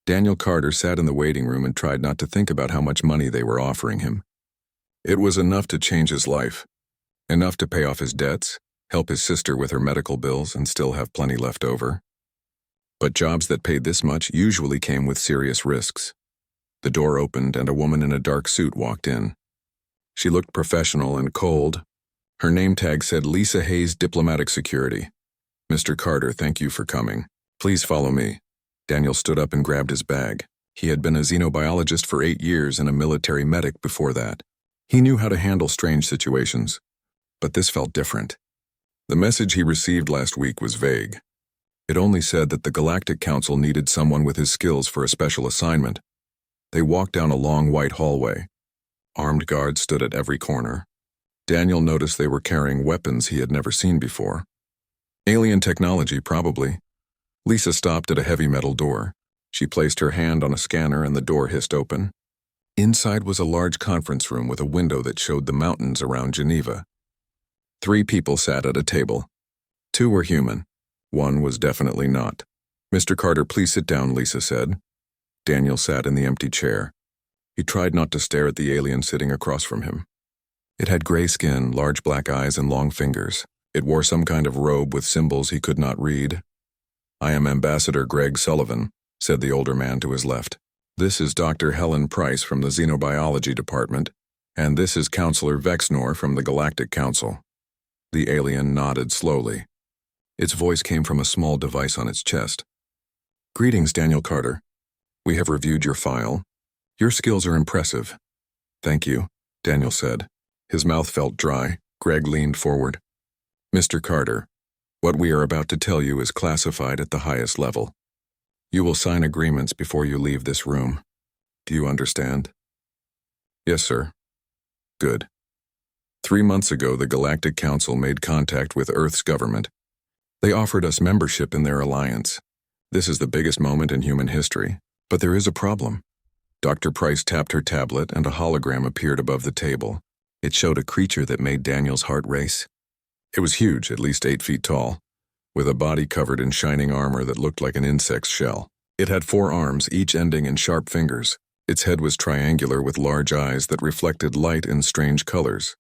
Daniel Carter sat in the waiting room and tried not to think about how much money they were offering him. It was enough to change his life, enough to pay off his debts, help his sister with her medical bills, and still have plenty left over. But jobs that paid this much usually came with serious risks. The door opened and a woman in a dark suit walked in. She looked professional and cold. Her name tag said Lisa Hayes, Diplomatic Security. "Mr. Carter, thank you for coming. Please follow me." Daniel stood up and grabbed his bag. He had been a xenobiologist for 8 years and a military medic before that. He knew how to handle strange situations, but this felt different. The message he received last week was vague. It only said that the Galactic Council needed someone with his skills for a special assignment. They walked down a long white hallway. Armed guards stood at every corner. Daniel noticed they were carrying weapons he had never seen before. Alien technology, probably. Lisa stopped at a heavy metal door. She placed her hand on a scanner and the door hissed open. Inside was a large conference room with a window that showed the mountains around Geneva. 3 people sat at a table. 2 were human. 1 was definitely not. "Mr. Carter, please sit down," Lisa said. Daniel sat in the empty chair. He tried not to stare at the alien sitting across from him. It had gray skin, large black eyes, and long fingers. It wore some kind of robe with symbols he could not read. "I am Ambassador Greg Sullivan," said the older man to his left. "This is Dr. Helen Price from the Xenobiology Department, and this is Counselor Vexnor from the Galactic Council." The alien nodded slowly. Its voice came from a small device on its chest. "Greetings, Daniel Carter. We have reviewed your file. Your skills are impressive." "Thank you," Daniel said. His mouth felt dry. Greg leaned forward. "Mr. Carter, what we are about to tell you is classified at the highest level. You will sign agreements before you leave this room. Do you understand?" "Yes, sir." "Good. 3 months ago, the Galactic Council made contact with Earth's government. They offered us membership in their alliance. This is the biggest moment in human history. But there is a problem." Dr. Price tapped her tablet and a hologram appeared above the table. It showed a creature that made Daniel's heart race. It was huge, at least 8 feet tall, with a body covered in shining armor that looked like an insect's shell. It had 4 arms, each ending in sharp fingers. Its head was triangular with large eyes that reflected light in strange colors.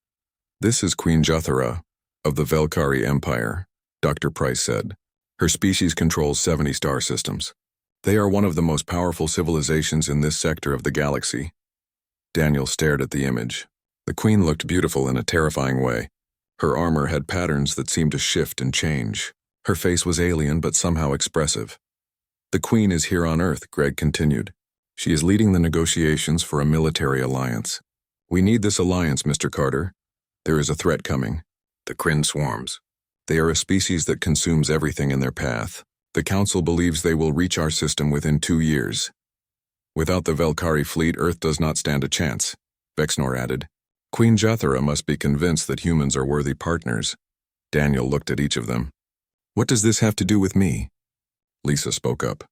"This is Queen Jothara of the Velkari Empire," Dr. Price said. "Her species controls 70 star systems. They are one of the most powerful civilizations in this sector of the galaxy." Daniel stared at the image. The queen looked beautiful in a terrifying way. Her armor had patterns that seemed to shift and change. Her face was alien but somehow expressive. "The queen is here on Earth," Greg continued. "She is leading the negotiations for a military alliance. We need this alliance, Mr. Carter. There is a threat coming. The Kryn swarms. They are a species that consumes everything in their path. The Council believes they will reach our system within 2 years. Without the Velkari fleet, Earth does not stand a chance," Vexnor added. "Queen Jothara must be convinced that humans are worthy partners." Daniel looked at each of them. "What does this have to do with me?" Lisa spoke up.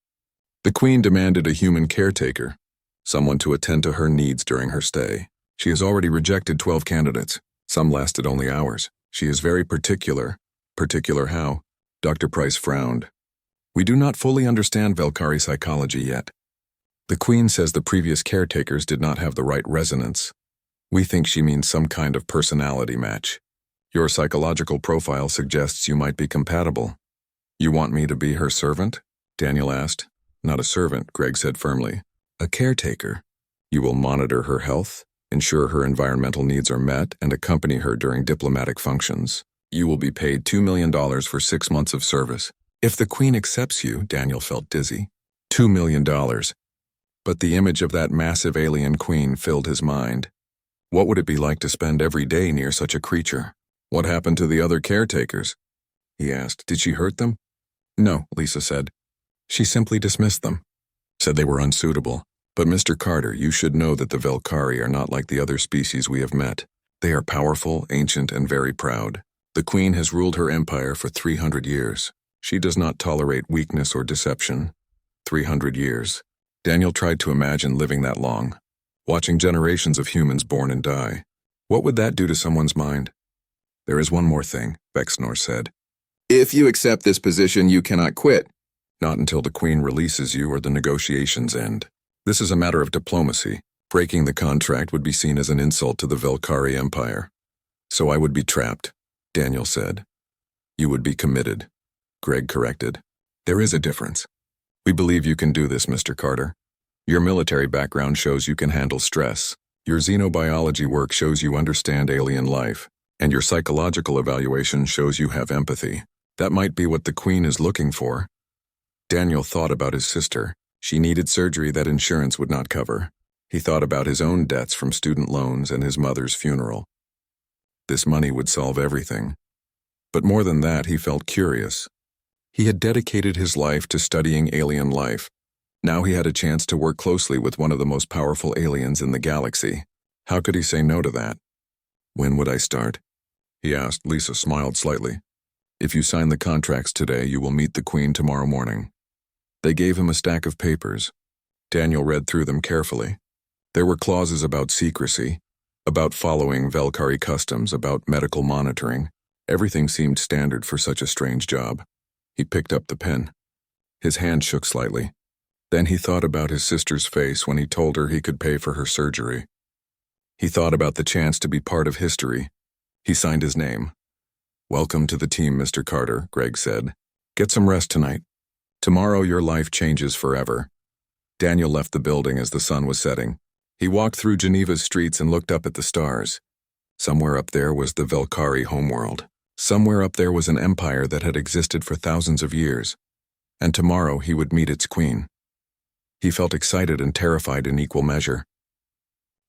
"The Queen demanded a human caretaker, someone to attend to her needs during her stay. She has already rejected 12 candidates. Some lasted only hours. She is very particular." "Particular how?" Dr. Price frowned. "We do not fully understand Velkari psychology yet. The Queen says the previous caretakers did not have the right resonance. We think she means some kind of personality match. Your psychological profile suggests you might be compatible." "You want me to be her servant?" Daniel asked. "Not a servant," Greg said firmly. "A caretaker. You will monitor her health, ensure her environmental needs are met, and accompany her during diplomatic functions. You will be paid $2 million for 6 months of service. If the Queen accepts you," Daniel felt dizzy. $2 million. But the image of that massive alien queen filled his mind. What would it be like to spend every day near such a creature? "What happened to the other caretakers?" he asked. "Did she hurt them?" "No," Lisa said. "She simply dismissed them. Said they were unsuitable. But Mr. Carter, you should know that the Velkari are not like the other species we have met. They are powerful, ancient, and very proud. The Queen has ruled her empire for 300 years. She does not tolerate weakness or deception. 300 years. Daniel tried to imagine living that long, watching generations of humans born and die. What would that do to someone's mind? "There is one more thing," Vexnor said. "If you accept this position, you cannot quit. Not until the Queen releases you or the negotiations end. This is a matter of diplomacy. Breaking the contract would be seen as an insult to the Velkari Empire. So I would be trapped, Daniel said. You would be committed, Greg corrected. There is a difference. We believe you can do this, Mr. Carter. Your military background shows you can handle stress. Your xenobiology work shows you understand alien life. And your psychological evaluation shows you have empathy. That might be what the Queen is looking for. Daniel thought about his sister. She needed surgery that insurance would not cover. He thought about his own debts from student loans and his mother's funeral. This money would solve everything. But more than that, he felt curious. He had dedicated his life to studying alien life. Now he had a chance to work closely with one of the most powerful aliens in the galaxy. How could he say no to that? When would I start? He asked. Lisa smiled slightly. If you sign the contracts today, you will meet the Queen tomorrow morning. They gave him a stack of papers. Daniel read through them carefully. There were clauses about secrecy, about following Velkari customs, about medical monitoring. Everything seemed standard for such a strange job. He picked up the pen. His hand shook slightly. Then he thought about his sister's face when he told her he could pay for her surgery. He thought about the chance to be part of history. He signed his name. Welcome to the team, Mr. Carter, Greg said. Get some rest tonight. Tomorrow your life changes forever. Daniel left the building as the sun was setting. He walked through Geneva's streets and looked up at the stars. Somewhere up there was the Velkari homeworld. Somewhere up there was an empire that had existed for thousands of years. And tomorrow he would meet its queen. He felt excited and terrified in equal measure.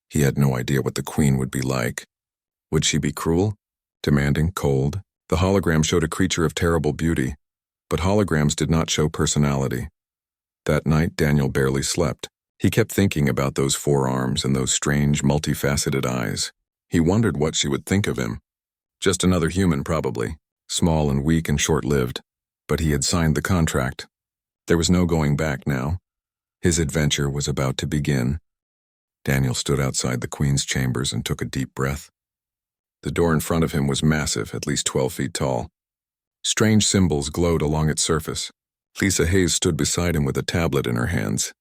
He had no idea what the queen would be like. Would she be cruel? Demanding? Cold? The hologram showed a creature of terrible beauty, but holograms did not show personality. That night, Daniel barely slept. He kept thinking about those forearms and those strange, multifaceted eyes. He wondered what she would think of him. Just another human, probably. Small and weak and short-lived. But he had signed the contract. There was no going back now. His adventure was about to begin. Daniel stood outside the Queen's chambers and took a deep breath. The door in front of him was massive, at least 12 feet tall. Strange symbols glowed along its surface. Lisa Hayes stood beside him with a tablet in her hands.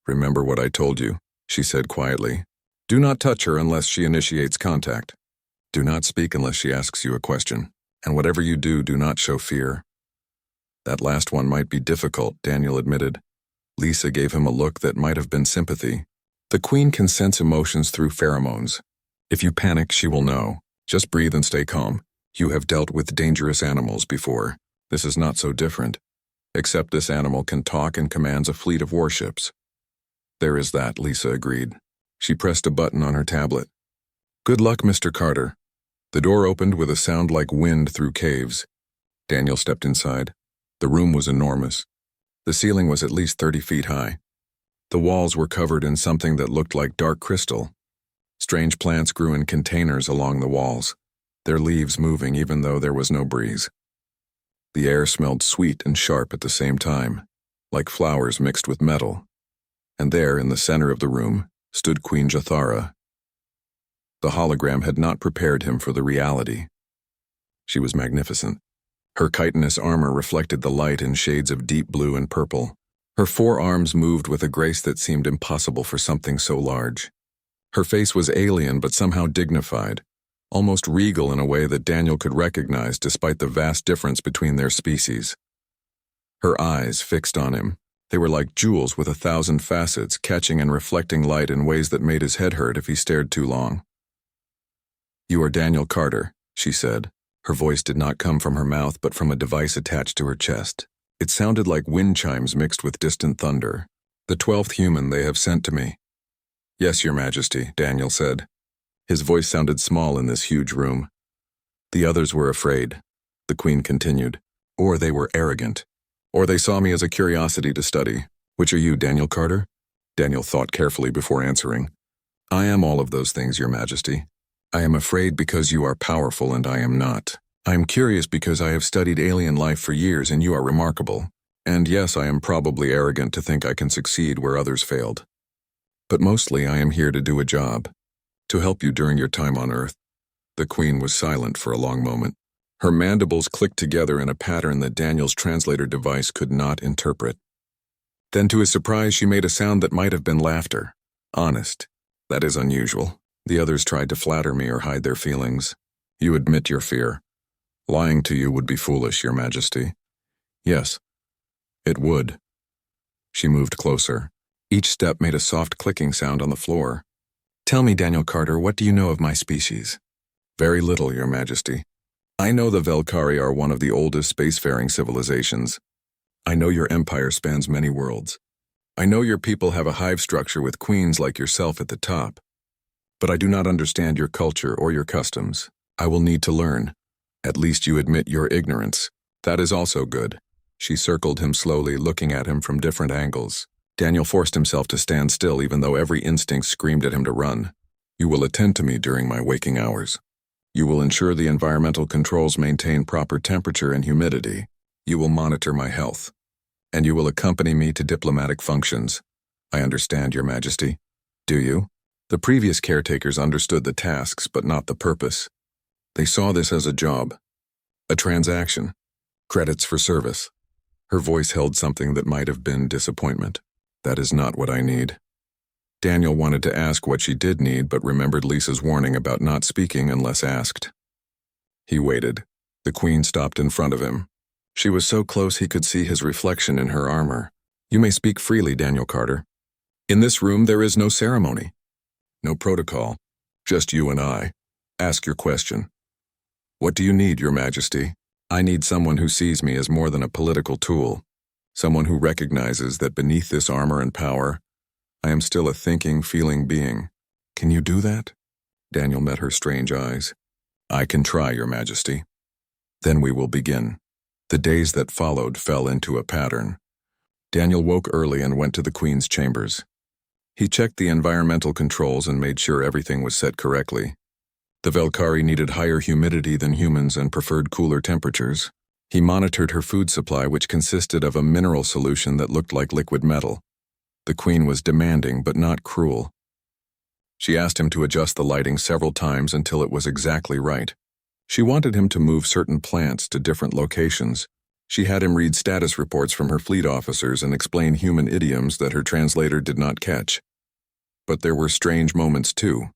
Remember what I told you, she said quietly. Do not touch her unless she initiates contact. Do not speak unless she asks you a question. And whatever you do, do not show fear. That last one might be difficult, Daniel admitted. Lisa gave him a look that might have been sympathy. The Queen can sense emotions through pheromones. If you panic, she will know. Just breathe and stay calm. You have dealt with dangerous animals before. This is not so different. Except this animal can talk and commands a fleet of warships. There is that, Lisa agreed. She pressed a button on her tablet. Good luck, Mr. Carter. The door opened with a sound like wind through caves. Daniel stepped inside. The room was enormous. The ceiling was at least 30 feet high. The walls were covered in something that looked like dark crystal. Strange plants grew in containers along the walls, their leaves moving even though there was no breeze. The air smelled sweet and sharp at the same time, like flowers mixed with metal. And there, in the center of the room, stood Queen Jathara. The hologram had not prepared him for the reality. She was magnificent. Her chitinous armor reflected the light in shades of deep blue and purple. Her forearms moved with a grace that seemed impossible for something so large. Her face was alien but somehow dignified, almost regal in a way that Daniel could recognize despite the vast difference between their species. Her eyes fixed on him. They were like jewels with 1,000 facets, catching and reflecting light in ways that made his head hurt if he stared too long. You are Daniel Carter, she said. Her voice did not come from her mouth but from a device attached to her chest. It sounded like wind chimes mixed with distant thunder. The 12th human they have sent to me. Yes, Your Majesty, Daniel said. His voice sounded small in this huge room. The others were afraid, the Queen continued. Or they were arrogant. Or they saw me as a curiosity to study. Which are you, Daniel Carter? Daniel thought carefully before answering. I am all of those things, Your Majesty. I am afraid because you are powerful and I am not. I am curious because I have studied alien life for years and you are remarkable. And yes, I am probably arrogant to think I can succeed where others failed. But mostly I am here to do a job. To help you during your time on Earth. The Queen was silent for a long moment. Her mandibles clicked together in a pattern that Daniel's translator device could not interpret. Then to his surprise, she made a sound that might have been laughter. Honest. That is unusual. The others tried to flatter me or hide their feelings. You admit your fear. Lying to you would be foolish, Your Majesty. Yes, it would. She moved closer. Each step made a soft clicking sound on the floor. Tell me, Daniel Carter, what do you know of my species? Very little, Your Majesty. I know the Velkari are one of the oldest spacefaring civilizations. I know your empire spans many worlds. I know your people have a hive structure with queens like yourself at the top. But I do not understand your culture or your customs. I will need to learn. At least you admit your ignorance. That is also good. She circled him slowly, looking at him from different angles. Daniel forced himself to stand still, even though every instinct screamed at him to run. You will attend to me during my waking hours. You will ensure the environmental controls maintain proper temperature and humidity. You will monitor my health. And you will accompany me to diplomatic functions. I understand, Your Majesty. Do you? The previous caretakers understood the tasks, but not the purpose. They saw this as a job. A transaction. Credits for service. Her voice held something that might have been disappointment. That is not what I need. Daniel wanted to ask what she did need, but remembered Lisa's warning about not speaking unless asked. He waited. The Queen stopped in front of him. She was so close he could see his reflection in her armor. You may speak freely, Daniel Carter. In this room there is no ceremony. No protocol. Just you and I. Ask your question. What do you need, Your Majesty? I need someone who sees me as more than a political tool. Someone who recognizes that beneath this armor and power, I am still a thinking, feeling being. Can you do that? Daniel met her strange eyes. I can try, Your Majesty. Then we will begin. The days that followed fell into a pattern. Daniel woke early and went to the Queen's chambers. He checked the environmental controls and made sure everything was set correctly. The Velkari needed higher humidity than humans and preferred cooler temperatures. He monitored her food supply, which consisted of a mineral solution that looked like liquid metal. The Queen was demanding but not cruel. She asked him to adjust the lighting several times until it was exactly right. She wanted him to move certain plants to different locations. She had him read status reports from her fleet officers and explain human idioms that her translator did not catch. But there were strange moments too.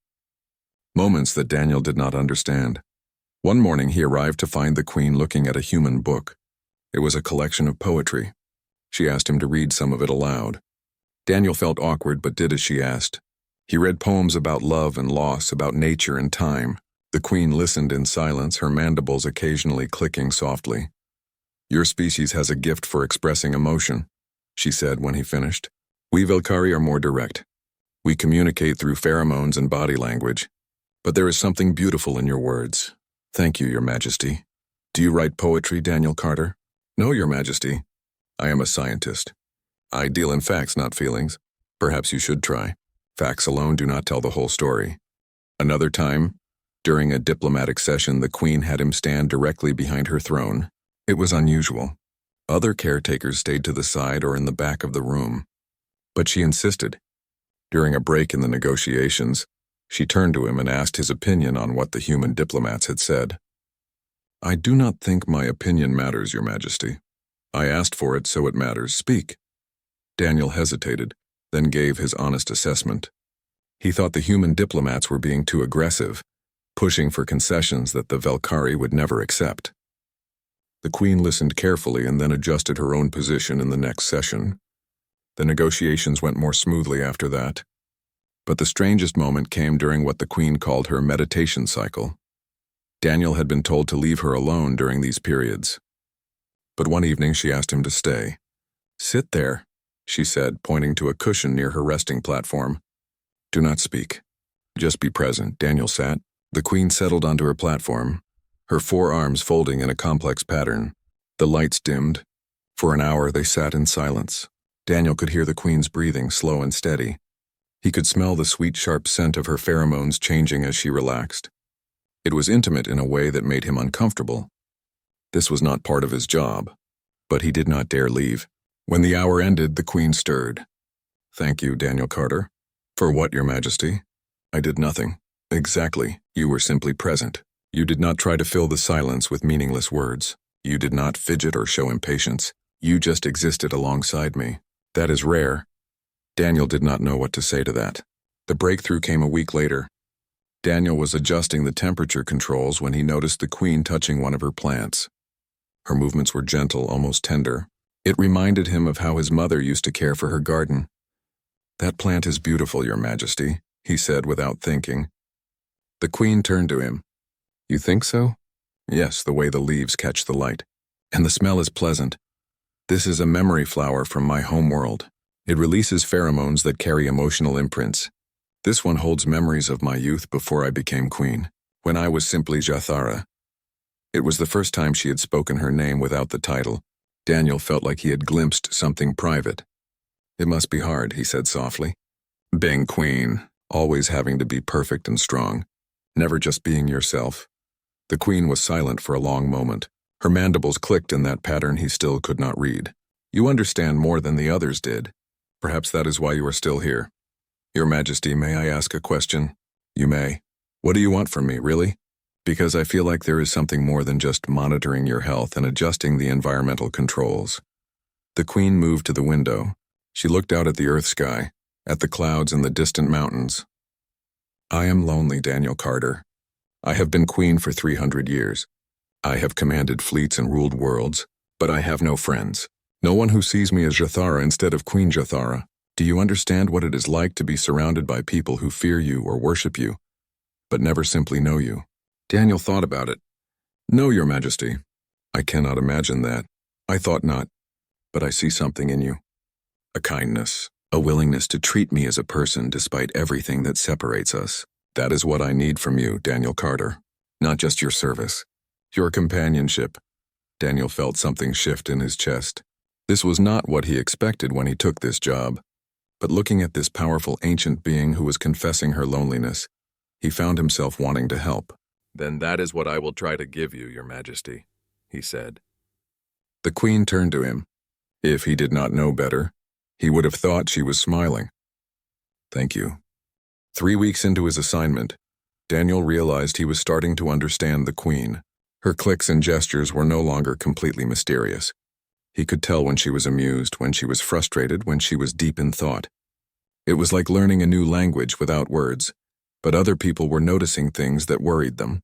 Moments that Daniel did not understand. One morning he arrived to find the Queen looking at a human book. It was a collection of poetry. She asked him to read some of it aloud. Daniel felt awkward but did as she asked. He read poems about love and loss, about nature and time. The Queen listened in silence, her mandibles occasionally clicking softly. Your species has a gift for expressing emotion, she said when he finished. We Velkari are more direct. We communicate through pheromones and body language. But there is something beautiful in your words. Thank you, Your Majesty. Do you write poetry, Daniel Carter? No, Your Majesty. I am a scientist. I deal in facts, not feelings. Perhaps you should try. Facts alone do not tell the whole story. Another time, during a diplomatic session, the Queen had him stand directly behind her throne. It was unusual. Other caretakers stayed to the side or in the back of the room. But she insisted. During a break in the negotiations, she turned to him and asked his opinion on what the human diplomats had said. I do not think my opinion matters, Your Majesty. I asked for it, so it matters. Speak. Daniel hesitated, then gave his honest assessment. He thought the human diplomats were being too aggressive, pushing for concessions that the Velkari would never accept. The Queen listened carefully and then adjusted her own position in the next session. The negotiations went more smoothly after that. But the strangest moment came during what the Queen called her meditation cycle. Daniel had been told to leave her alone during these periods. But one evening she asked him to stay. Sit there, she said, pointing to a cushion near her resting platform. Do not speak. Just be present. Daniel sat. The Queen settled onto her platform, her forearms folding in a complex pattern. The lights dimmed. For an hour they sat in silence. Daniel could hear the Queen's breathing, slow and steady. He could smell the sweet, sharp scent of her pheromones changing as she relaxed. It was intimate in a way that made him uncomfortable. This was not part of his job, but he did not dare leave. When the hour ended, the Queen stirred. Thank you, Daniel Carter. For what, Your Majesty? I did nothing. Exactly. You were simply present. You did not try to fill the silence with meaningless words. You did not fidget or show impatience. You just existed alongside me. That is rare. Daniel did not know what to say to that. The breakthrough came a week later. Daniel was adjusting the temperature controls when he noticed the Queen touching one of her plants. Her movements were gentle, almost tender. It reminded him of how his mother used to care for her garden. "That plant is beautiful, Your Majesty," he said without thinking. The Queen turned to him. "You think so?" "Yes, the way the leaves catch the light. And the smell is pleasant. This is a memory flower from my home world. It releases pheromones that carry emotional imprints. This one holds memories of my youth before I became queen, when I was simply Jathara." It was the first time she had spoken her name without the title. Daniel felt like he had glimpsed something private. "It must be hard," he said softly. "Being queen, always having to be perfect and strong, never just being yourself." The Queen was silent for a long moment. Her mandibles clicked in that pattern he still could not read. "You understand more than the others did. Perhaps that is why you are still here." "Your Majesty, may I ask a question?" "You may." "What do you want from me, really?" "Because I feel like there is something more than just monitoring your health and adjusting the environmental controls." The Queen moved to the window. She looked out at the Earth sky, at the clouds and the distant mountains. "I am lonely, Daniel Carter. I have been queen for 300 years. I have commanded fleets and ruled worlds, but I have no friends. No one who sees me as Jathara instead of Queen Jathara. Do you understand what it is like to be surrounded by people who fear you or worship you, but never simply know you?" Daniel thought about it. "No, Your Majesty. I cannot imagine that. I thought not. But I see something in you. A kindness, a willingness to treat me as a person despite everything that separates us. That is what I need from you, Daniel Carter. Not just your service. Your companionship." Daniel felt something shift in his chest. This was not what he expected when he took this job. But looking at this powerful ancient being who was confessing her loneliness, he found himself wanting to help. "Then that is what I will try to give you, Your Majesty," he said. The Queen turned to him. If he did not know better, he would have thought she was smiling. "Thank you." 3 weeks into his assignment, Daniel realized he was starting to understand the Queen. Her clicks and gestures were no longer completely mysterious. He could tell when she was amused, when she was frustrated, when she was deep in thought. It was like learning a new language without words, but other people were noticing things that worried them.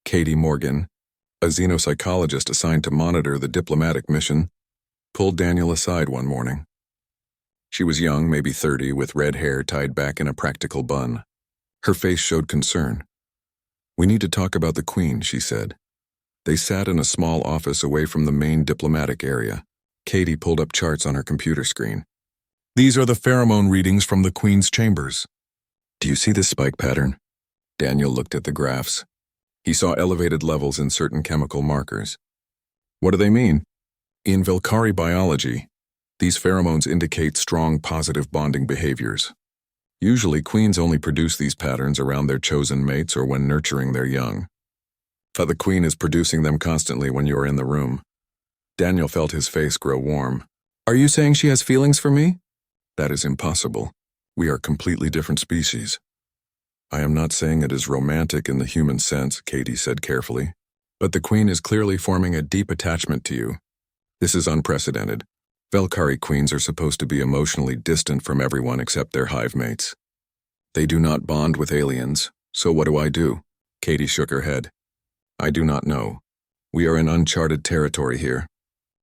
Katie Morgan, a xenopsychologist assigned to monitor the diplomatic mission, pulled Daniel aside one morning. She was young, maybe 30, with red hair tied back in a practical bun. Her face showed concern. "We need to talk about the Queen," she said. They sat in a small office away from the main diplomatic area. Katie pulled up charts on her computer screen. "These are the pheromone readings from the Queen's chambers. Do you see this spike pattern?" Daniel looked at the graphs. He saw elevated levels in certain chemical markers. "What do they mean?" "In Velkari biology, these pheromones indicate strong positive bonding behaviors. Usually, queens only produce these patterns around their chosen mates or when nurturing their young. But the Queen is producing them constantly when you are in the room." Daniel felt his face grow warm. "Are you saying she has feelings for me?" "That is impossible. We are completely different species." "I am not saying it is romantic in the human sense," Katie said carefully. "But the Queen is clearly forming a deep attachment to you. This is unprecedented. Velkari queens are supposed to be emotionally distant from everyone except their hive mates. They do not bond with aliens, so what do I do?" Katie shook her head. "I do not know. We are in uncharted territory here.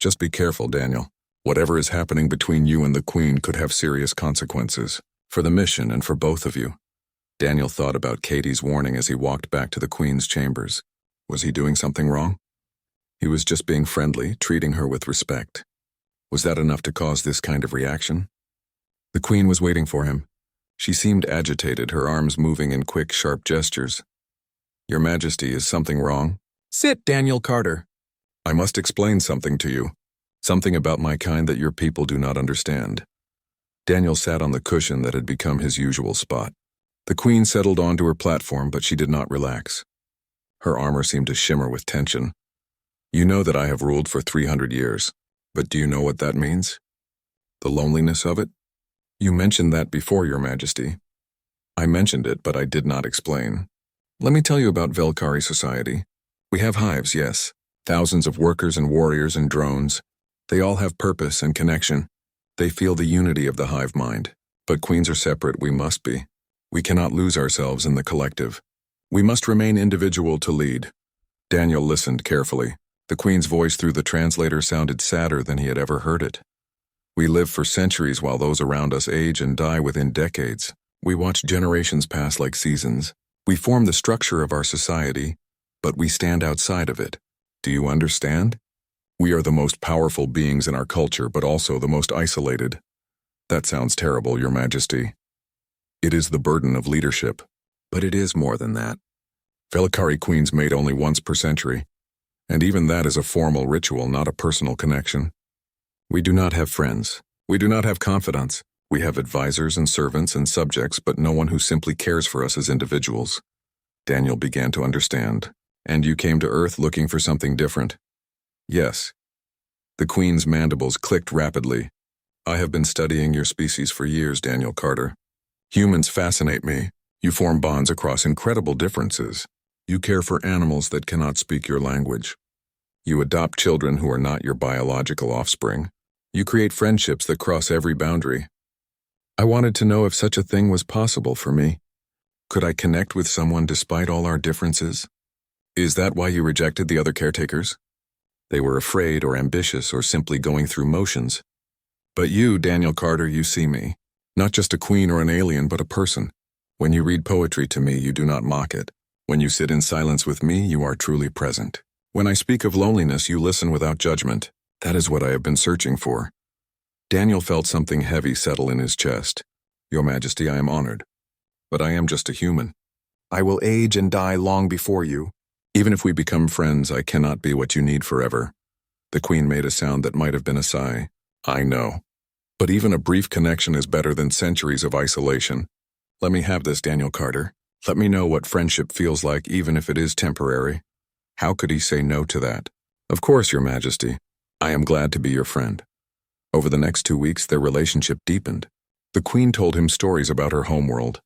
Just be careful, Daniel. Whatever is happening between you and the Queen could have serious consequences, for the mission and for both of you." Daniel thought about Katie's warning as he walked back to the Queen's chambers. Was he doing something wrong? He was just being friendly, treating her with respect. Was that enough to cause this kind of reaction? The Queen was waiting for him. She seemed agitated, her arms moving in quick, sharp gestures. "Your Majesty, is something wrong?" "Sit, Daniel Carter." "I must explain something to you. Something about my kind that your people do not understand." Daniel sat on the cushion that had become his usual spot. The Queen settled onto her platform, but she did not relax. Her armor seemed to shimmer with tension. "You know that I have ruled for 300 years, but do you know what that means? The loneliness of it? You mentioned that before, Your Majesty." "I mentioned it, but I did not explain. Let me tell you about Velkari society. We have hives, yes. Thousands of workers and warriors and drones. They all have purpose and connection. They feel the unity of the hive mind. But queens are separate, we must be. We cannot lose ourselves in the collective. We must remain individual to lead. Daniel listened carefully. The queen's voice through the translator sounded sadder than he had ever heard it. We live for centuries while those around us age and die within decades. We watch generations pass like seasons. We form the structure of our society, but we stand outside of it. Do you understand? We are the most powerful beings in our culture, but also the most isolated. That sounds terrible, Your Majesty. It is the burden of leadership, but it is more than that. Velkari queens mate only once per century, and even that is a formal ritual, not a personal connection. We do not have friends. We do not have confidants. We have advisors and servants and subjects, but no one who simply cares for us as individuals. Daniel began to understand. And you came to Earth looking for something different? Yes. The queen's mandibles clicked rapidly. I have been studying your species for years, Daniel Carter. Humans fascinate me. You form bonds across incredible differences. You care for animals that cannot speak your language. You adopt children who are not your biological offspring. You create friendships that cross every boundary. I wanted to know if such a thing was possible for me. Could I connect with someone despite all our differences? Is that why you rejected the other caretakers? They were afraid or ambitious or simply going through motions. But you, Daniel Carter, you see me. Not just a queen or an alien, but a person. When you read poetry to me, you do not mock it. When you sit in silence with me, you are truly present. When I speak of loneliness, you listen without judgment. That is what I have been searching for. Daniel felt something heavy settle in his chest. Your Majesty, I am honored. But I am just a human. I will age and die long before you. Even if we become friends, I cannot be what you need forever. The queen made a sound that might have been a sigh. I know. But even a brief connection is better than centuries of isolation. Let me have this, Daniel Carter. Let me know what friendship feels like, even if it is temporary. How could he say no to that? Of course, Your Majesty. I am glad to be your friend. Over the next 2 weeks, their relationship deepened. The queen told him stories about her homeworld,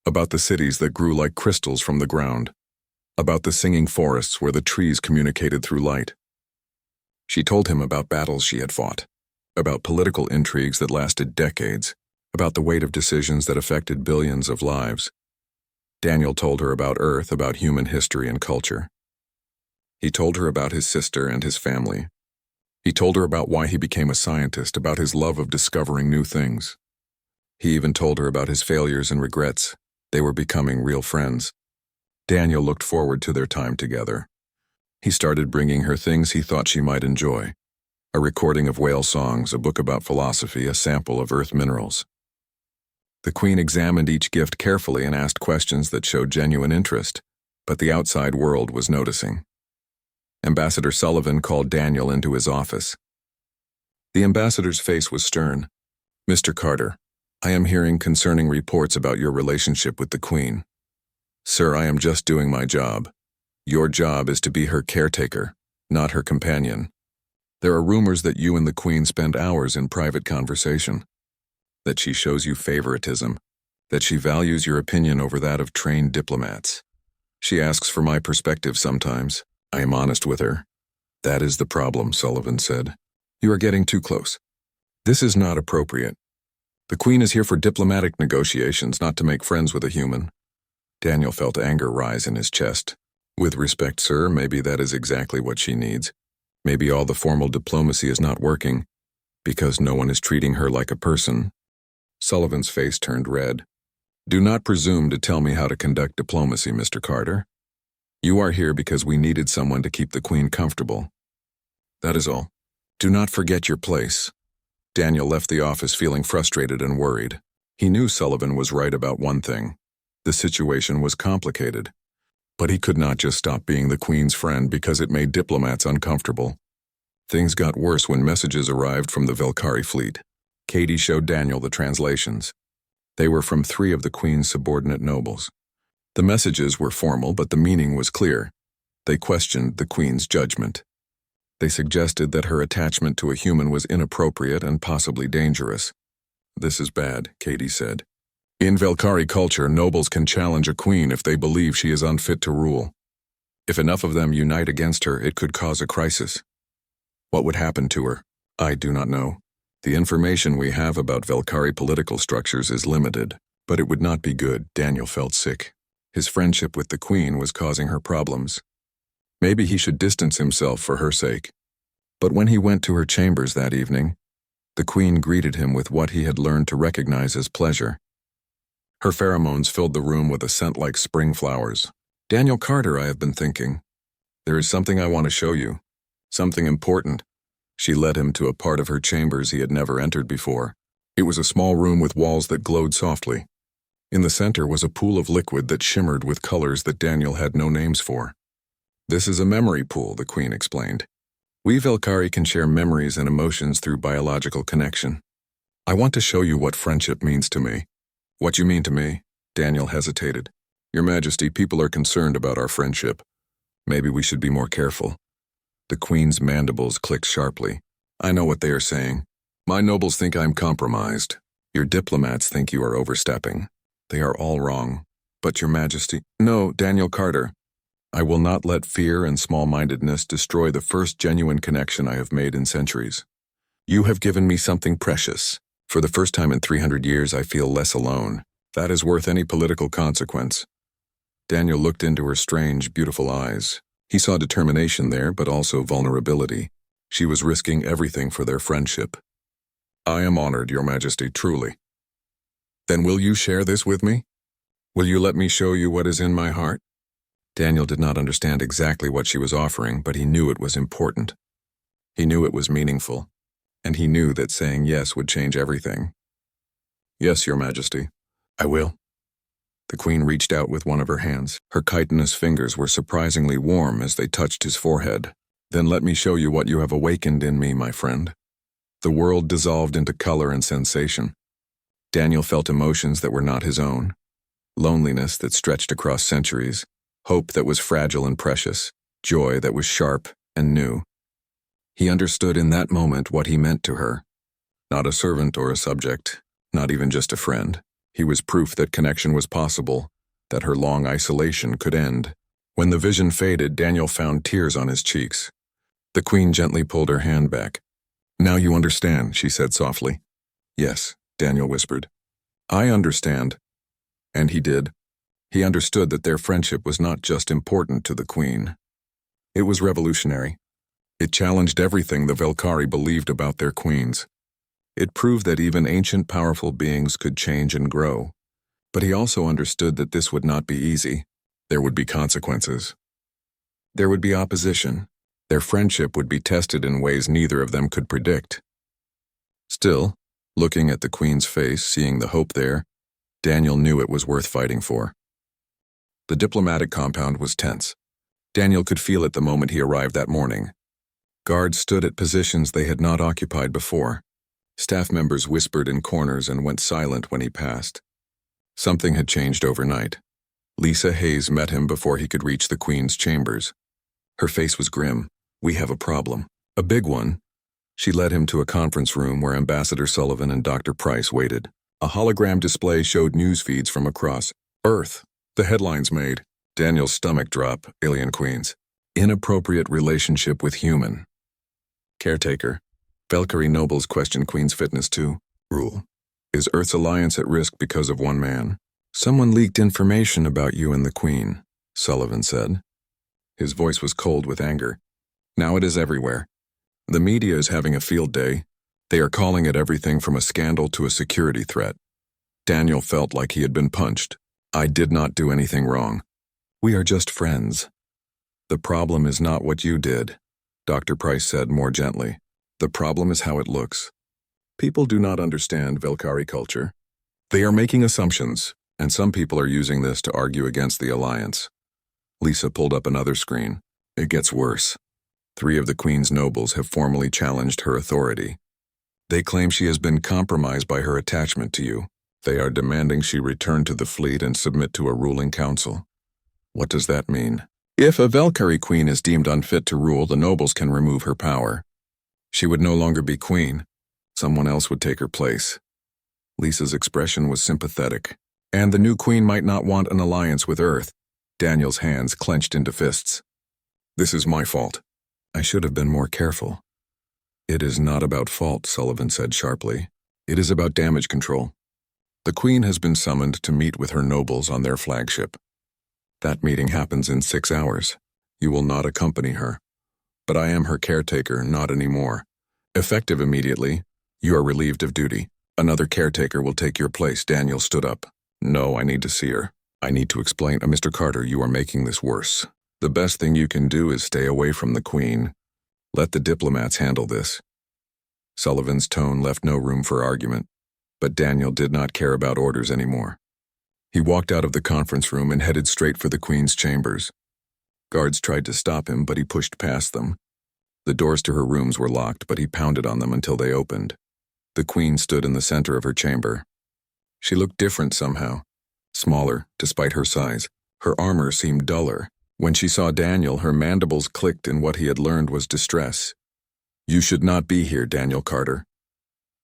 about the cities that grew like crystals from the ground, about the singing forests where the trees communicated through light. She told him about battles she had fought, about political intrigues that lasted decades, about the weight of decisions that affected billions of lives. Daniel told her about Earth, about human history and culture. He told her about his sister and his family. He told her about why he became a scientist, about his love of discovering new things. He even told her about his failures and regrets. They were becoming real friends. Daniel looked forward to their time together. He started bringing her things he thought she might enjoy. A recording of whale songs, a book about philosophy, a sample of earth minerals. The queen examined each gift carefully and asked questions that showed genuine interest, but the outside world was noticing. Ambassador Sullivan called Daniel into his office. The ambassador's face was stern. Mr. Carter, I am hearing concerning reports about your relationship with the queen. Sir, I am just doing my job. Your job is to be her caretaker, not her companion. There are rumors that you and the queen spend hours in private conversation, that she shows you favoritism, that she values your opinion over that of trained diplomats. She asks for my perspective sometimes. I am honest with her. That is the problem, Sullivan said. You are getting too close. This is not appropriate. The queen is here for diplomatic negotiations, not to make friends with a human. Daniel felt anger rise in his chest. With respect, sir, maybe that is exactly what she needs. Maybe all the formal diplomacy is not working, because no one is treating her like a person. Sullivan's face turned red. Do not presume to tell me how to conduct diplomacy, Mr. Carter. You are here because we needed someone to keep the queen comfortable. That is all. Do not forget your place. Daniel left the office feeling frustrated and worried. He knew Sullivan was right about one thing. The situation was complicated. But he could not just stop being the queen's friend because it made diplomats uncomfortable. Things got worse when messages arrived from the Velkari fleet. Katie showed Daniel the translations. They were from 3 of the queen's subordinate nobles. The messages were formal, but the meaning was clear. They questioned the queen's judgment. They suggested that her attachment to a human was inappropriate and possibly dangerous. This is bad, Katie said. In Velkari culture, nobles can challenge a queen if they believe she is unfit to rule. If enough of them unite against her, it could cause a crisis. What would happen to her? I do not know. The information we have about Velkari political structures is limited, but it would not be good. Daniel felt sick. His friendship with the queen was causing her problems. Maybe he should distance himself for her sake. But when he went to her chambers that evening, the queen greeted him with what he had learned to recognize as pleasure. Her pheromones filled the room with a scent like spring flowers. Daniel Carter, I have been thinking. There is something I want to show you. Something important. She led him to a part of her chambers he had never entered before. It was a small room with walls that glowed softly. In the center was a pool of liquid that shimmered with colors that Daniel had no names for. This is a memory pool, the queen explained. We Velkari can share memories and emotions through biological connection. I want to show you what friendship means to me. What you mean to me? Daniel hesitated. Your Majesty, people are concerned about our friendship. Maybe we should be more careful. The queen's mandibles clicked sharply. I know what they are saying. My nobles think I'm compromised. Your diplomats think you are overstepping. They are all wrong. But Your Majesty— No, Daniel Carter. I will not let fear and small-mindedness destroy the first genuine connection I have made in centuries. You have given me something precious. For the first time in 300 years, I feel less alone. That is worth any political consequence. Daniel looked into her strange, beautiful eyes. He saw determination there, but also vulnerability. She was risking everything for their friendship. I am honored, Your Majesty, truly. Then will you share this with me? Will you let me show you what is in my heart? Daniel did not understand exactly what she was offering, but he knew it was important. He knew it was meaningful, and he knew that saying yes would change everything. Yes, Your Majesty. I will. The queen reached out with one of her hands. Her chitinous fingers were surprisingly warm as they touched his forehead. Then let me show you what you have awakened in me, my friend. The world dissolved into color and sensation. Daniel felt emotions that were not his own. Loneliness that stretched across centuries. Hope that was fragile and precious. Joy that was sharp and new. He understood in that moment what he meant to her. Not a servant or a subject, not even just a friend. He was proof that connection was possible, that her long isolation could end. When the vision faded, Daniel found tears on his cheeks. The queen gently pulled her hand back. Now you understand, she said softly. Yes, Daniel whispered. I understand. And he did. He understood that their friendship was not just important to the queen. It was revolutionary. It challenged everything the Velkari believed about their queens. It proved that even ancient powerful beings could change and grow. But he also understood that this would not be easy. There would be consequences. There would be opposition. Their friendship would be tested in ways neither of them could predict. Still, looking at the queen's face, seeing the hope there, Daniel knew it was worth fighting for. The diplomatic compound was tense. Daniel could feel it the moment he arrived that morning. Guards stood at positions they had not occupied before. Staff members whispered in corners and went silent when he passed. Something had changed overnight. Lisa Hayes met him before he could reach the Queen's chambers. Her face was grim. We have a problem. A big one. She led him to a conference room where Ambassador Sullivan and Dr. Price waited. A hologram display showed news feeds from across Earth. The headlines made. Daniel's stomach drop, alien queens. Inappropriate relationship with human. Caretaker. Velkari nobles question Queen's fitness to rule. Is Earth's alliance at risk because of one man? Someone leaked information about you and the Queen, Sullivan said. His voice was cold with anger. Now it is everywhere. The media is having a field day. They are calling it everything from a scandal to a security threat. Daniel felt like he had been punched. I did not do anything wrong. We are just friends. The problem is not what you did, Dr. Price said more gently. The problem is how it looks. People do not understand Velkari culture. They are making assumptions, and some people are using this to argue against the alliance. Lisa pulled up another screen. It gets worse. 3 of the Queen's nobles have formally challenged her authority. They claim she has been compromised by her attachment to you. They are demanding she return to the fleet and submit to a ruling council. What does that mean? If a Velkari queen is deemed unfit to rule, the nobles can remove her power. She would no longer be queen. Someone else would take her place. Lisa's expression was sympathetic. And the new queen might not want an alliance with Earth. Daniel's hands clenched into fists. This is my fault. I should have been more careful. It is not about fault, Sullivan said sharply. It is about damage control. The queen has been summoned to meet with her nobles on their flagship. That meeting happens in 6 hours. You will not accompany her. But I am her caretaker, not anymore. Effective immediately, you are relieved of duty. Another caretaker will take your place. Daniel stood up. No, I need to see her. I need to explain. Mr. Carter, you are making this worse. The best thing you can do is stay away from the queen. Let the diplomats handle this. Sullivan's tone left no room for argument, but Daniel did not care about orders anymore. He walked out of the conference room and headed straight for the queen's chambers. Guards tried to stop him, but he pushed past them. The doors to her rooms were locked, but he pounded on them until they opened. The queen stood in the center of her chamber. She looked different somehow. Smaller, despite her size. Her armor seemed duller. When she saw Daniel, her mandibles clicked and what he had learned was distress. You should not be here, Daniel Carter.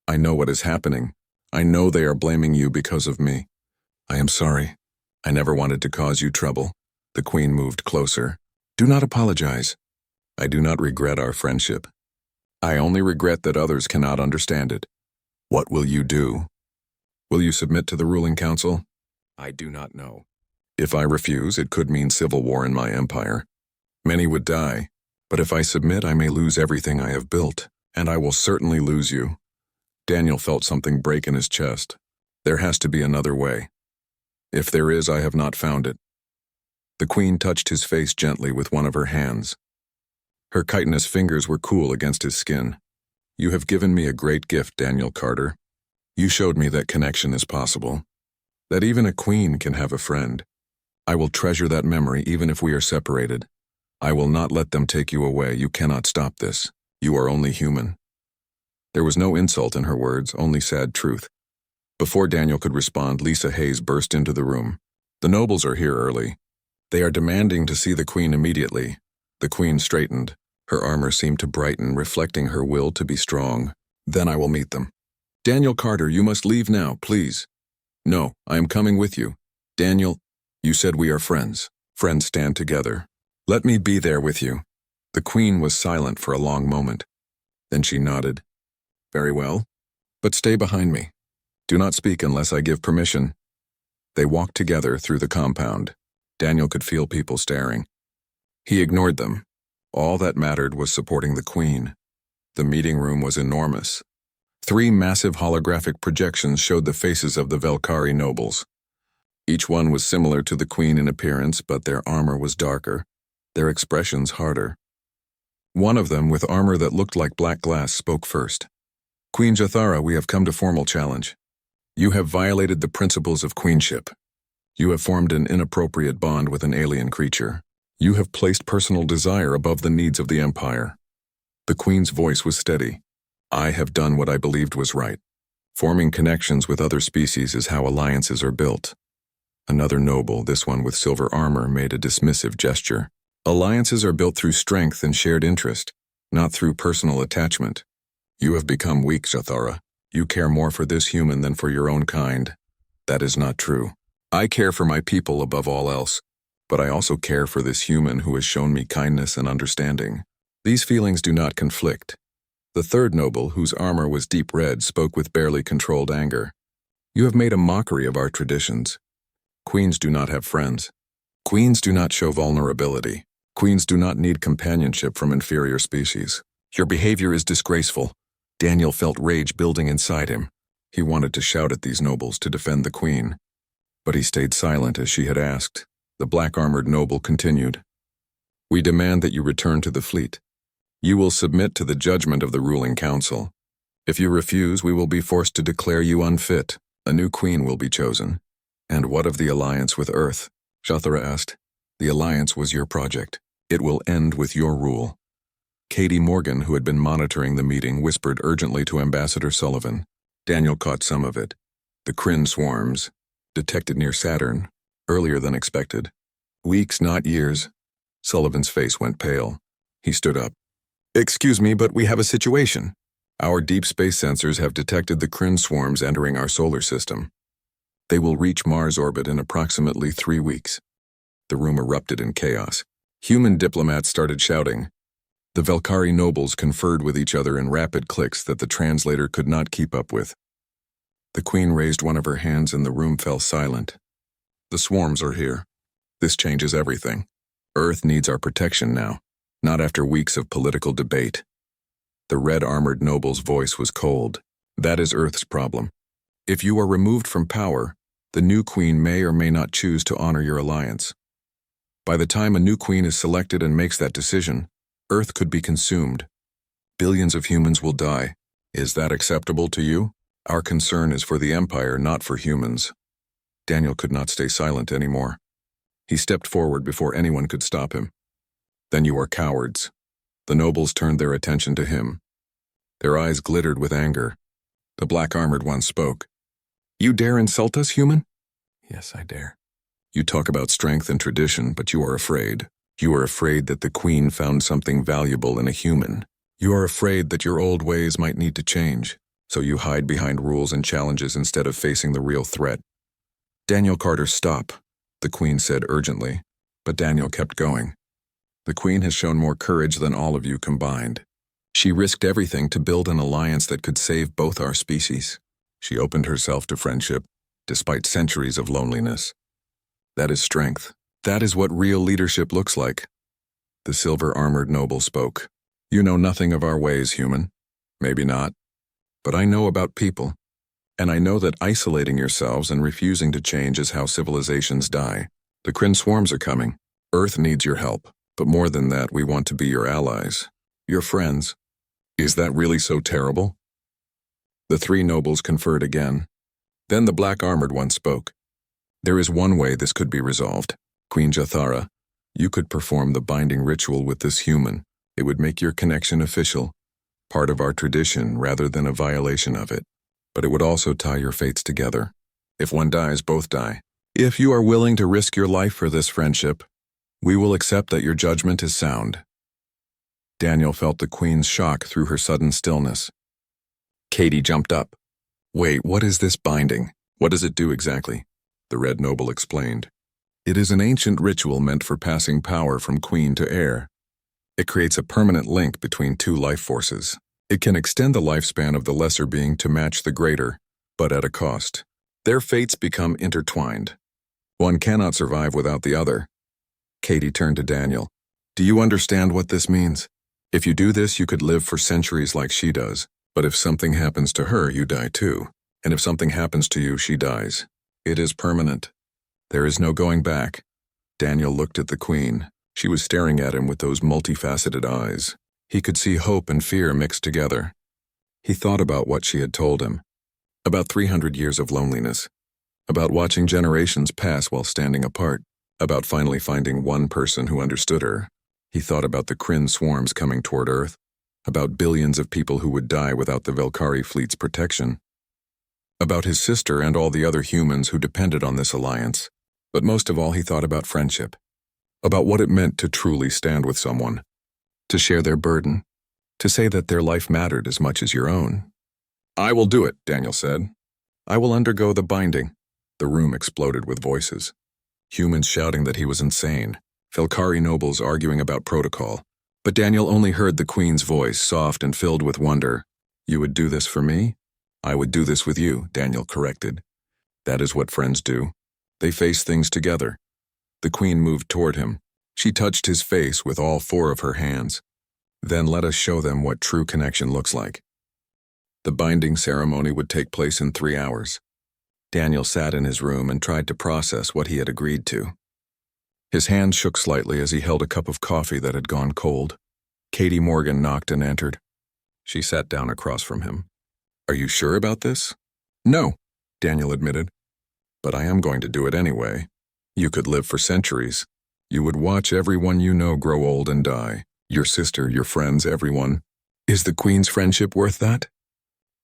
I know what is happening. I know they are blaming you because of me. I am sorry. I never wanted to cause you trouble. The queen moved closer. Do not apologize. I do not regret our friendship. I only regret that others cannot understand it. What will you do? Will you submit to the ruling council? I do not know. If I refuse, it could mean civil war in my empire. Many would die, but if I submit, I may lose everything I have built, and I will certainly lose you. Daniel felt something break in his chest. There has to be another way. If there is, I have not found it. The queen touched his face gently with one of her hands. Her chitinous fingers were cool against his skin. You have given me a great gift, Daniel Carter. You showed me that connection is possible. That even a queen can have a friend. I will treasure that memory even if we are separated. I will not let them take you away. You cannot stop this. You are only human. There was no insult in her words, only sad truth. Before Daniel could respond, Lisa Hayes burst into the room. The nobles are here early. They are demanding to see the queen immediately. The queen straightened. Her armor seemed to brighten, reflecting her will to be strong. Then I will meet them. Daniel Carter, you must leave now, please. No, I am coming with you. Daniel, you said we are friends. Friends stand together. Let me be there with you. The queen was silent for a long moment. Then she nodded. Very well. But stay behind me. Do not speak unless I give permission. They walked together through the compound. Daniel could feel people staring. He ignored them. All that mattered was supporting the queen. The meeting room was enormous. 3 massive holographic projections showed the faces of the Velkari nobles. Each one was similar to the queen in appearance, but their armor was darker, their expressions harder. One of them, with armor that looked like black glass, spoke first. Queen Jathara, we have come to formal challenge. You have violated the principles of queenship. You have formed an inappropriate bond with an alien creature. You have placed personal desire above the needs of the Empire. The queen's voice was steady. I have done what I believed was right. Forming connections with other species is how alliances are built. Another noble, this one with silver armor, made a dismissive gesture. Alliances are built through strength and shared interest, not through personal attachment. You have become weak, Jathara. You care more for this human than for your own kind. That is not true. I care for my people above all else, but I also care for this human who has shown me kindness and understanding. These feelings do not conflict. The third noble, whose armor was deep red, spoke with barely controlled anger. You have made a mockery of our traditions. Queens do not have friends. Queens do not show vulnerability. Queens do not need companionship from inferior species. Your behavior is disgraceful. Daniel felt rage building inside him. He wanted to shout at these nobles to defend the queen. But he stayed silent as she had asked. The black-armored noble continued. We demand that you return to the fleet. You will submit to the judgment of the ruling council. If you refuse, we will be forced to declare you unfit. A new queen will be chosen. And what of the alliance with Earth? Jathara asked. The alliance was your project. It will end with your rule. Katie Morgan, who had been monitoring the meeting, whispered urgently to Ambassador Sullivan. Daniel caught some of it. The Kryn swarms, detected near Saturn, earlier than expected. Weeks, not years. Sullivan's face went pale. He stood up. Excuse me, but we have a situation. Our deep space sensors have detected the Kryn swarms entering our solar system. They will reach Mars orbit in approximately 3 weeks. The room erupted in chaos. Human diplomats started shouting. The Velkari nobles conferred with each other in rapid clicks that the translator could not keep up with. The queen raised one of her hands and the room fell silent. The swarms are here. This changes everything. Earth needs our protection now, not after weeks of political debate. The red-armored noble's voice was cold. That is Earth's problem. If you are removed from power, the new queen may or may not choose to honor your alliance. By the time a new queen is selected and makes that decision, Earth could be consumed. Billions of humans will die. Is that acceptable to you? Our concern is for the Empire, not for humans. Daniel could not stay silent anymore. He stepped forward before anyone could stop him. Then you are cowards. The nobles turned their attention to him. Their eyes glittered with anger. The black-armored one spoke. You dare insult us, human? Yes, I dare. You talk about strength and tradition, but you are afraid. You are afraid that the queen found something valuable in a human. You are afraid that your old ways might need to change, so you hide behind rules and challenges instead of facing the real threat. Daniel Carter, stop, the queen said urgently, but Daniel kept going. The queen has shown more courage than all of you combined. She risked everything to build an alliance that could save both our species. She opened herself to friendship, despite centuries of loneliness. That is strength. That is what real leadership looks like. The silver-armored noble spoke. You know nothing of our ways, human. Maybe not. But I know about people. And I know that isolating yourselves and refusing to change is how civilizations die. The Kryn swarms are coming. Earth needs your help. But more than that, we want to be your allies. Your friends. Is that really so terrible? The three nobles conferred again. Then the black-armored one spoke. There is one way this could be resolved. Queen Jathara, you could perform the binding ritual with this human. It would make your connection official, part of our tradition rather than a violation of it. But it would also tie your fates together. If one dies, both die. If you are willing to risk your life for this friendship, we will accept that your judgment is sound. Daniel felt the queen's shock through her sudden stillness. Katie jumped up. Wait, what is this binding? What does it do exactly? The red noble explained. It is an ancient ritual meant for passing power from queen to heir. It creates a permanent link between two life forces. It can extend the lifespan of the lesser being to match the greater, but at a cost. Their fates become intertwined. One cannot survive without the other. Katie turned to Daniel. Do you understand what this means? If you do this, you could live for centuries like she does. But if something happens to her, you die too. And if something happens to you, she dies. It is permanent. There is no going back. Daniel looked at the queen. She was staring at him with those multifaceted eyes. He could see hope and fear mixed together. He thought about what she had told him. About 300 years of loneliness. About watching generations pass while standing apart. About finally finding one person who understood her. He thought about the Kryn swarms coming toward Earth. About billions of people who would die without the Velkari fleet's protection. About his sister and all the other humans who depended on this alliance. But most of all, he thought about friendship. About what it meant to truly stand with someone. To share their burden. To say that their life mattered as much as your own. I will do it, Daniel said. I will undergo the binding. The room exploded with voices. Humans shouting that he was insane. Velkari nobles arguing about protocol. But Daniel only heard the queen's voice, soft and filled with wonder. You would do this for me? I would do this with you, Daniel corrected. That is what friends do. They face things together. The queen moved toward him. She touched his face with all four of her hands. Then let us show them what true connection looks like. The binding ceremony would take place in 3 hours. Daniel sat in his room and tried to process what he had agreed to. His hand shook slightly as he held a cup of coffee that had gone cold. Katie Morgan knocked and entered. She sat down across from him. Are you sure about this? No, Daniel admitted. But I am going to do it anyway. You could live for centuries. You would watch everyone you know grow old and die. Your sister, your friends, everyone. Is the queen's friendship worth that?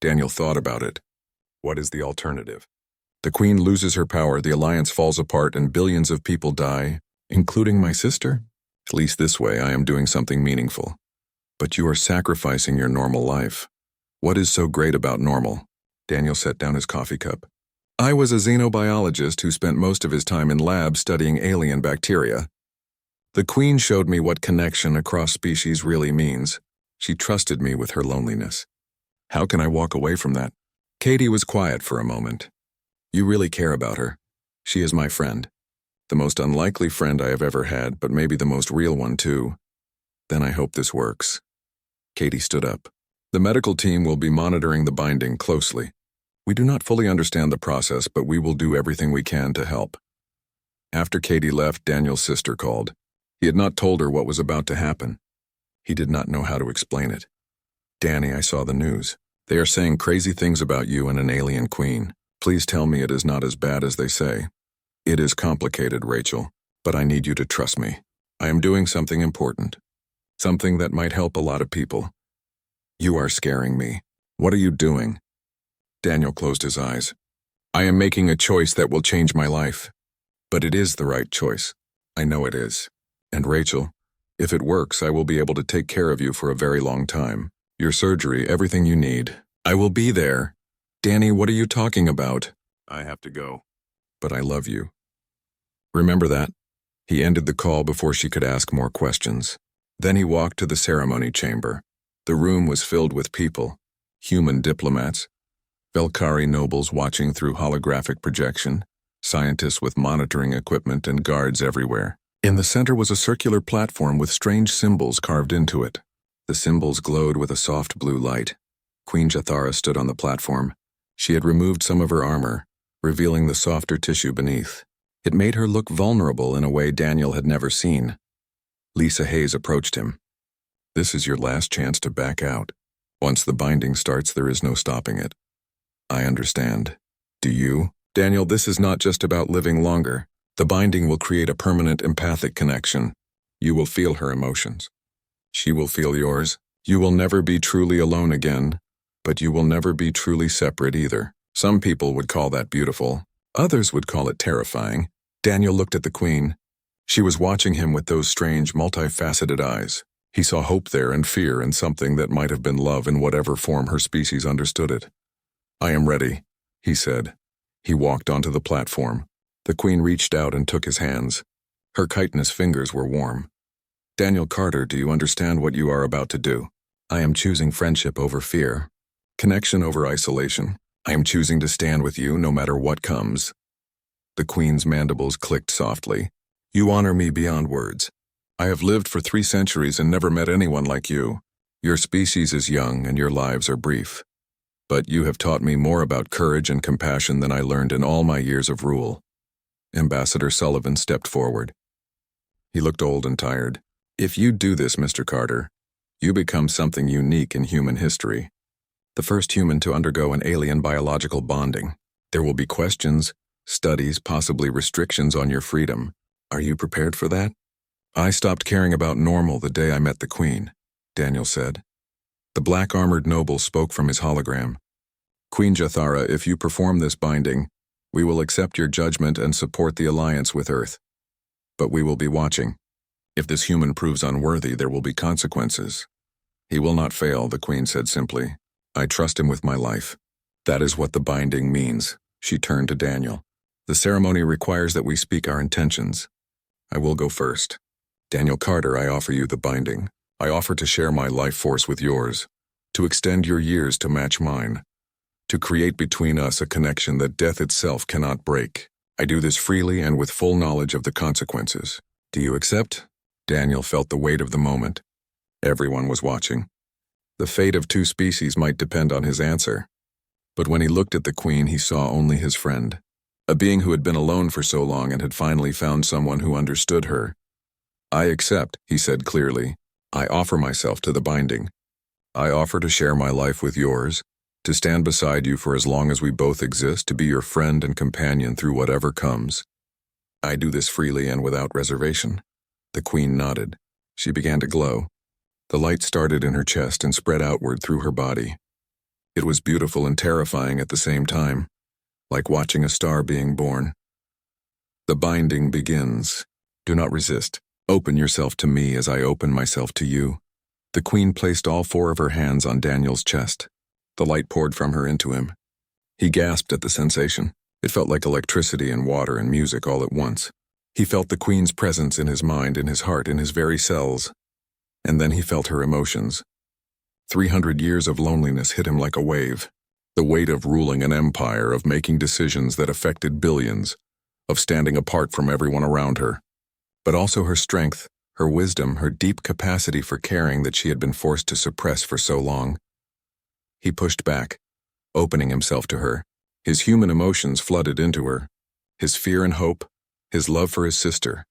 Daniel thought about it. What is the alternative? The queen loses her power, the alliance falls apart, and billions of people die, including my sister? At least this way I am doing something meaningful. But you are sacrificing your normal life. What is so great about normal? Daniel set down his coffee cup. I was a xenobiologist who spent most of his time in labs studying alien bacteria. The Queen showed me what connection across species really means. She trusted me with her loneliness. How can I walk away from that? Katie was quiet for a moment. You really care about her. She is my friend. The most unlikely friend I have ever had, but maybe the most real one too. Then I hope this works. Katie stood up. The medical team will be monitoring the binding closely. We do not fully understand the process, but we will do everything we can to help. After Katie left, Daniel's sister called. He had not told her what was about to happen. He did not know how to explain it. Danny, I saw the news. They are saying crazy things about you and an alien queen. Please tell me it is not as bad as they say. It is complicated, Rachel, but I need you to trust me. I am doing something important. Something that might help a lot of people. You are scaring me. What are you doing? Daniel closed his eyes. I am making a choice that will change my life. But it is the right choice. I know it is. And Rachel, if it works, I will be able to take care of you for a very long time. Your surgery, everything you need. I will be there. Danny, what are you talking about? I have to go. But I love you. Remember that? He ended the call before she could ask more questions. Then he walked to the ceremony chamber. The room was filled with people, human diplomats, Velkari nobles watching through holographic projection, scientists with monitoring equipment and guards everywhere. In the center was a circular platform with strange symbols carved into it. The symbols glowed with a soft blue light. Queen Jathara stood on the platform. She had removed some of her armor, revealing the softer tissue beneath. It made her look vulnerable in a way Daniel had never seen. Lisa Hayes approached him. This is your last chance to back out. Once the binding starts, there is no stopping it. I understand. Do you? Daniel, this is not just about living longer. The binding will create a permanent empathic connection. You will feel her emotions. She will feel yours. You will never be truly alone again, but you will never be truly separate either. Some people would call that beautiful. Others would call it terrifying. Daniel looked at the Queen. She was watching him with those strange, multifaceted eyes. He saw hope there and fear and something that might have been love in whatever form her species understood it. I am ready, he said. He walked onto the platform. The Queen reached out and took his hands. Her chitinous fingers were warm. Daniel Carter, do you understand what you are about to do? I am choosing friendship over fear, connection over isolation. I am choosing to stand with you no matter what comes. The Queen's mandibles clicked softly. You honor me beyond words. I have lived for 3 centuries and never met anyone like you. Your species is young and your lives are brief. But you have taught me more about courage and compassion than I learned in all my years of rule. Ambassador Sullivan stepped forward. He looked old and tired. If you do this, Mr. Carter, you become something unique in human history. The first human to undergo an alien biological bonding. There will be questions, studies, possibly restrictions on your freedom. Are you prepared for that? I stopped caring about normal the day I met the Queen, Daniel said. The black-armored noble spoke from his hologram. Queen Jathara, if you perform this binding, we will accept your judgment and support the alliance with Earth. But we will be watching. If this human proves unworthy, there will be consequences. He will not fail, the Queen said simply. I trust him with my life. That is what the binding means. She turned to Daniel. The ceremony requires that we speak our intentions. I will go first. Daniel Carter, I offer you the binding. I offer to share my life force with yours, to extend your years to match mine, to create between us a connection that death itself cannot break. I do this freely and with full knowledge of the consequences. Do you accept? Daniel felt the weight of the moment. Everyone was watching. The fate of 2 species might depend on his answer. But when he looked at the Queen, he saw only his friend, a being who had been alone for so long and had finally found someone who understood her. I accept, he said clearly. I offer myself to the binding. I offer to share my life with yours, to stand beside you for as long as we both exist, to be your friend and companion through whatever comes. I do this freely and without reservation. The Queen nodded. She began to glow. The light started in her chest and spread outward through her body. It was beautiful and terrifying at the same time, like watching a star being born. The binding begins. Do not resist. Open yourself to me as I open myself to you. The Queen placed all 4 of her hands on Daniel's chest. The light poured from her into him. He gasped at the sensation. It felt like electricity and water and music all at once. He felt the Queen's presence in his mind, in his heart, in his very cells. And then he felt her emotions. 300 years of loneliness hit him like a wave. The weight of ruling an empire, of making decisions that affected billions, of standing apart from everyone around her. But also her strength, her wisdom, her deep capacity for caring that she had been forced to suppress for so long. He pushed back, opening himself to her. His human emotions flooded into her. His fear and hope, his love for his sister,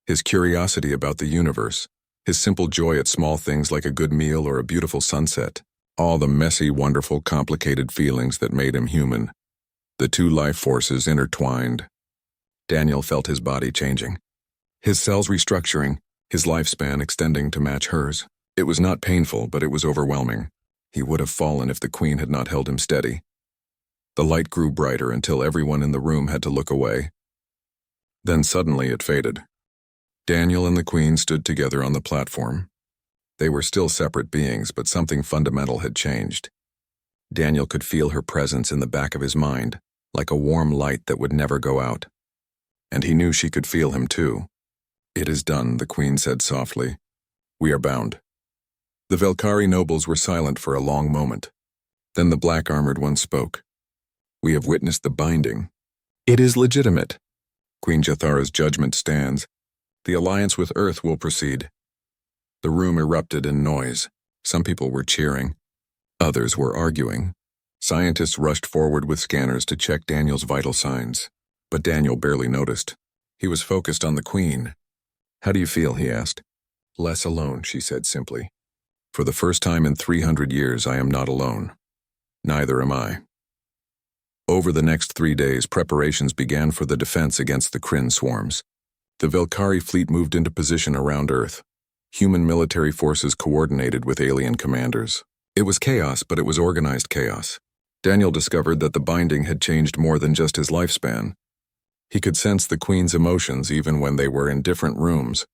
his curiosity about the universe, his simple joy at small things like a good meal or a beautiful sunset. All the messy, wonderful, complicated feelings that made him human. The two life forces intertwined. Daniel felt his body changing. His cells restructuring, his lifespan extending to match hers. It was not painful, but it was overwhelming. He would have fallen if the Queen had not held him steady. The light grew brighter until everyone in the room had to look away. Then suddenly it faded. Daniel and the Queen stood together on the platform. They were still separate beings, but something fundamental had changed. Daniel could feel her presence in the back of his mind, like a warm light that would never go out. And he knew she could feel him too. "It is done," the Queen said softly. "We are bound." The Velkhari nobles were silent for a long moment. Then the black-armored one spoke. "We have witnessed the binding. It is legitimate. Queen Jathara's judgment stands. The alliance with Earth will proceed." The room erupted in noise. Some people were cheering. Others were arguing. Scientists rushed forward with scanners to check Daniel's vital signs. But Daniel barely noticed. He was focused on the Queen. "How do you feel?" he asked. "Less alone," she said simply. "For the first time in 300 years, I am not alone. Neither am I." Over the next 3 days, preparations began for the defense against the Kryn swarms. The Velkhari fleet moved into position around Earth. Human military forces coordinated with alien commanders. It was chaos, but it was organized chaos. Daniel discovered that the binding had changed more than just his lifespan. He could sense the Queen's emotions even when they were in different rooms.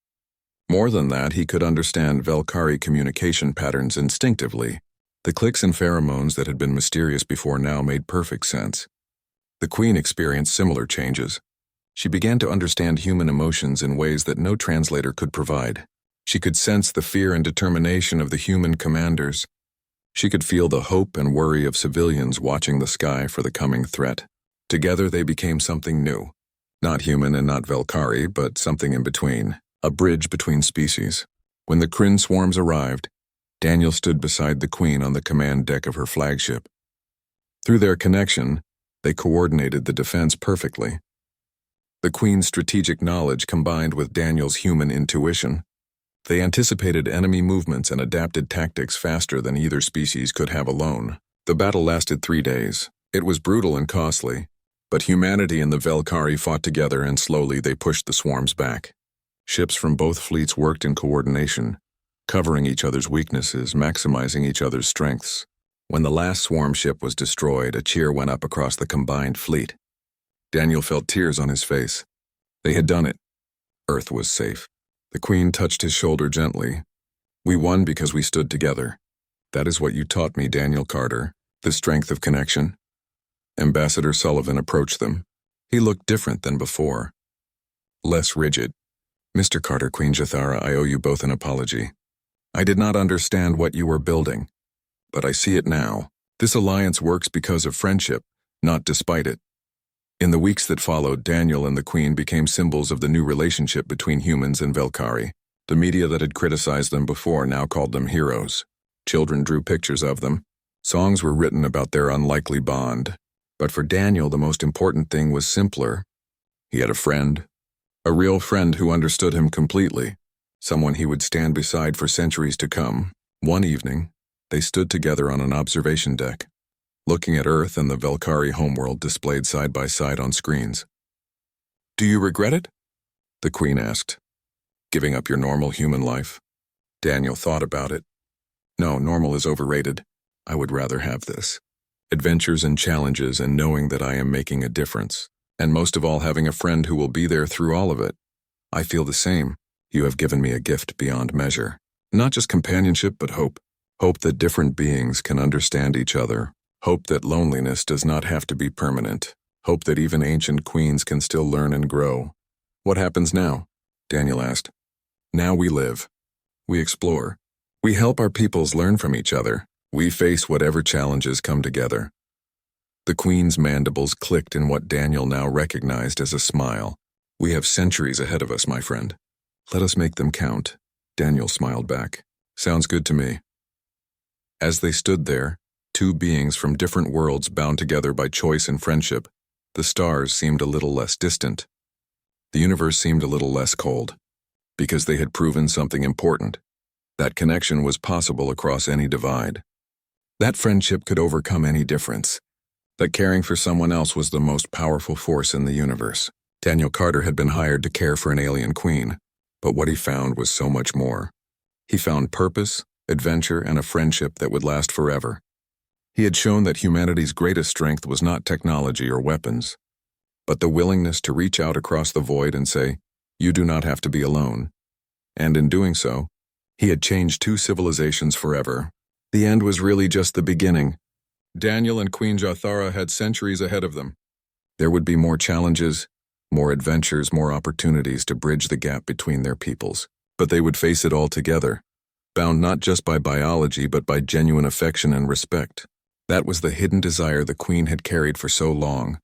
More than that, he could understand Velkhari communication patterns instinctively. The clicks and pheromones that had been mysterious before now made perfect sense. The Queen experienced similar changes. She began to understand human emotions in ways that no translator could provide. She could sense the fear and determination of the human commanders. She could feel the hope and worry of civilians watching the sky for the coming threat. Together they became something new. Not human and not Velkhari, but something in between. A bridge between species. When the Kryn swarms arrived, Daniel stood beside the Queen on the command deck of her flagship. Through their connection, they coordinated the defense perfectly. The Queen's strategic knowledge combined with Daniel's human intuition. They anticipated enemy movements and adapted tactics faster than either species could have alone. The battle lasted 3 days. It was brutal and costly, but humanity and the Velkhari fought together and slowly they pushed the swarms back. Ships from both fleets worked in coordination, covering each other's weaknesses, maximizing each other's strengths. When the last swarm ship was destroyed, a cheer went up across the combined fleet. Daniel felt tears on his face. They had done it. Earth was safe. The Queen touched his shoulder gently. "We won because we stood together. That is what you taught me, Daniel Carter, the strength of connection." Ambassador Sullivan approached them. He looked different than before. Less rigid. "Mr. Carter, Queen Jathara, I owe you both an apology. I did not understand what you were building, but I see it now. This alliance works because of friendship, not despite it." In the weeks that followed, Daniel and the Queen became symbols of the new relationship between humans and Velkhari. The media that had criticized them before now called them heroes. Children drew pictures of them. Songs were written about their unlikely bond. But for Daniel, the most important thing was simpler. He had a friend. A real friend who understood him completely. Someone he would stand beside for centuries to come. One evening, they stood together on an observation deck, looking at Earth and the Velkhari homeworld displayed side by side on screens. "Do you regret it?" the Queen asked. "Giving up your normal human life?" Daniel thought about it. "No, normal is overrated. I would rather have this. Adventures and challenges and knowing that I am making a difference. And most of all, having a friend who will be there through all of it. I feel the same. You have given me a gift beyond measure. Not just companionship, but hope. Hope that different beings can understand each other. Hope that loneliness does not have to be permanent. Hope that even ancient queens can still learn and grow. What happens now? Daniel asked. Now we live. We explore. We help our peoples learn from each other. We face whatever challenges come together. The queen's mandibles clicked in what Daniel now recognized as a smile. We have centuries ahead of us, my friend. Let us make them count. Daniel smiled back. Sounds good to me. As they stood there, two beings from different worlds bound together by choice and friendship, the stars seemed a little less distant. The universe seemed a little less cold, because they had proven something important. That connection was possible across any divide. That friendship could overcome any difference. That caring for someone else was the most powerful force in the universe. Daniel Carter had been hired to care for an alien queen, but what he found was so much more. He found purpose, adventure, and a friendship that would last forever. He had shown that humanity's greatest strength was not technology or weapons, but the willingness to reach out across the void and say, "You do not have to be alone." And in doing so, he had changed two civilizations forever. The end was really just the beginning. Daniel and Queen Jathara had centuries ahead of them. There would be more challenges, more adventures, more opportunities to bridge the gap between their peoples. But they would face it all together, bound not just by biology but by genuine affection and respect. That was the hidden desire the queen had carried for so long,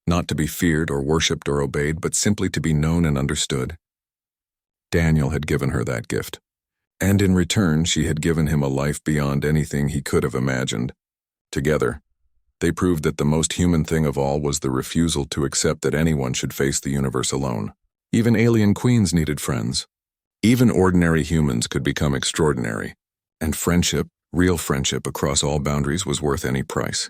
not to be feared or worshipped or obeyed, but simply to be known and understood. Daniel had given her that gift, and in return she had given him a life beyond anything he could have imagined. Together, they proved that the most human thing of all was the refusal to accept that anyone should face the universe alone. Even alien queens needed friends. Even ordinary humans could become extraordinary, and friendship, real friendship across all boundaries, was worth any price.